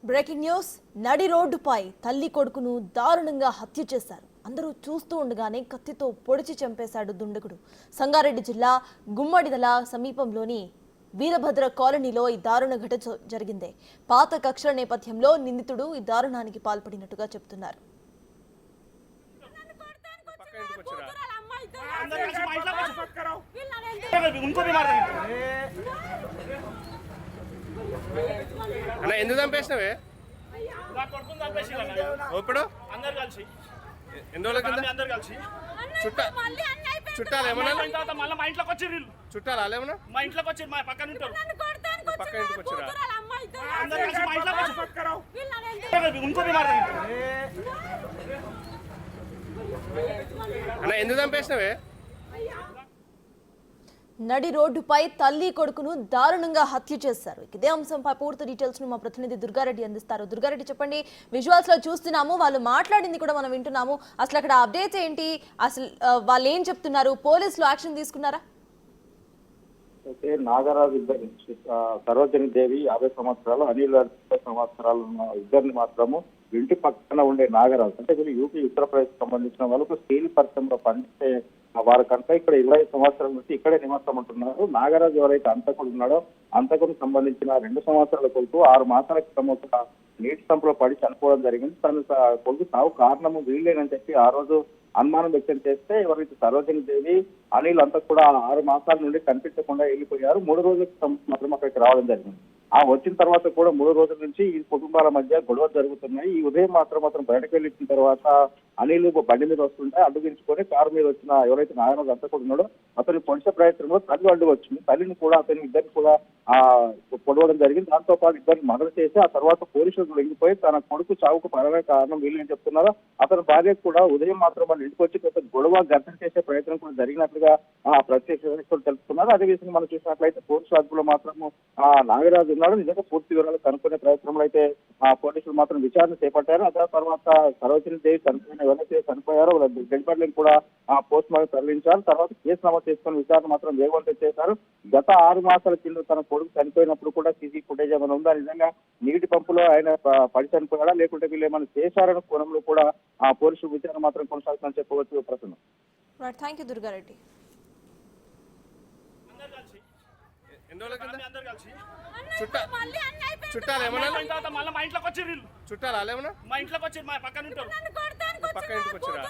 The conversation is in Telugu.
బ్రేకింగ్ న్యూస్ నడి రోడ్డుపై తల్లి కొడుకును దారుణంగా హత్య చేశారు. అందరూ చూస్తూ ఉండగానే కత్తితో పొడిచి చంపేశాడు దుండగుడు. సంగారెడ్డి జిల్లా గుమ్మడిదల సమీపంలోని వీరభద్ర కాలనీలో ఈ దారుణ ఘటన జరిగింది. పాత కక్షల నేపథ్యంలో నిందితుడు ఈ దారుణానికి పాల్పడినట్టుగా చెబుతున్నారు. అన్న ఎందుకు చంపేసినవే? ఇప్పుడు ఎన్ని రోజుల కింద చుట్టాలు ఏమన్నా మా ఇంట్లోకి వచ్చి చుట్టాలు ఏమన్నా మా ఇంట్లోకి వచ్చి మా పక్కన ఉంటారు. పక్క ఇంటికి వచ్చిరా? అన్న ఎందుకు చంపేసినవే? నడి రోడ్డుపై తల్లి కొడుకును దారుణంగా హత్య చేశారు. ఇదే అంశంపై పూర్తి డీటెయిల్స్ ను మా ప్రతినిధి దుర్గారెడ్డి అందిస్తారు. దుర్గారెడ్డి చెప్పండి, విజువల్స్ లో చూస్తున్నాము, వాళ్ళు మాట్లాడింది కూడా మనం వింటున్నాము. అసలు అక్కడ అప్డేట్స్ ఏంటి? అసలు వాళ్ళు ఏం చెప్తున్నారు? పోలీసులు యాక్షన్ తీసుకున్నారా? అయితే నాగరాజు ఇద్దరు సరోజిని దేవి 50 సంవత్సరాలు, అనిల్ 30 సంవత్సరాలు ఉన్న ఇద్దరిని మాత్రము ఇంటి పక్కన ఉండే నాగరాజు అంటే వీళ్ళు యూపీ ఉత్తరప్రదేశ్ సంబంధించిన వాళ్ళకు స్టీల్ పరిశ్రమలో పనిచేసే వారికంతా ఇక్కడ 20 సంవత్సరాల నుంచి ఇక్కడే నివాసం ఉంటున్నారు. నాగరాజు ఎవరైతే అంతకుడు ఉన్నాడో అంతకుడికి సంబంధించిన 2 సంవత్సరాల కొడుకు 6 మాసాల క్రితం ఒక నీటి సంపులో పడి చనిపోవడం జరిగింది. తను కొడుకు సాగు కారణము వీళ్ళేనని చెప్పి ఆ రోజు అనుమానం వ్యక్తం చేస్తే ఎవరైతే సరోజిని దేవి అనిల్ అంతా కూడా 6 మాసాల నుండి కనిపించకుండా వెళ్ళిపోయారు. 3 రోజుల మాత్రం అక్కడికి రావడం జరిగింది. ఆ వచ్చిన తర్వాత కూడా 3 రోజుల నుంచి ఈ కుటుంబాల మధ్య గొడవలు జరుగుతున్నాయి. ఈ ఉదయం మాత్రం బయటకు వెళ్ళిన తర్వాత అనిల్ బండి మీద వస్తుంటే అడ్డుగించుకొని కారు మీద వచ్చిన ఎవరైతే నాగరాజు అంతా కూడా ఉన్నాడో అతని పొడిచే ప్రయత్నంలో తల్లి అడ్డు వచ్చింది. తల్లిని కూడా ఇద్దరిని కూడా పొడవడం జరిగింది. దాంతో పాటు ఇద్దరిని మర్డర్ చేసి ఆ తర్వాత పోలీసులు లొంగిపోయి తన కొడుకు చావుకు పరమైన కారణం వీళ్ళు ఏం చెప్తున్నారో అతని భార్య కూడా ఉదయం మాత్రం వాళ్ళ ఇంటికి వచ్చి కొంత గొడవ ఘర్షణ చేసే ప్రయత్నం కూడా జరిగినట్లుగా ప్రత్యక్ష తెలుపుతున్నారు. అదేవిధంగా మనం చూసినట్లయితే పోలీసు అదుపులో మాత్రము నాగరాజు ఉన్నాడు. నిజంగా పూర్తి వివరాలు కనుక్కునే ప్రయత్నంలో అయితే పోలీసులు మాత్రం విచారణ చేపట్టారు. అదే తర్వాత సరోజిని దేవి ఎవరైతే చనిపోయారో వాళ్ళ డెడ్ బాడీలను కూడా పోస్ట్ మార్టం తరలించారు. తర్వాత కేసు నమోదు చేసుకుని విచారణ మాత్రం వేగవంతం చేశారు. గత 6 మాసాల కింద తన కొడుకు చనిపోయినప్పుడు కూడా సీసీ ఫుటేజ్ ఏమైనా ఉందా, నిజంగా నీటి పంపులో ఆయన పడి చనిపోయాడా లేకుంటే వీళ్ళు ఏమైనా చేశారన్న కోణంలో కూడా పోలీసులు విచారణ మాత్రం కొనసాగుతుందని చెప్పవచ్చు. Prasanna, thank you Durga Reddy. చుట్టాలు ఏమన్నా మళ్ళీ మా ఇంట్లోకి వచ్చి చుట్టాలు ఏమన్నా మా ఇంట్లోకి వచ్చి మా పక్కన ఉంటారు. పక్క ఇంటికి వచ్చిరా?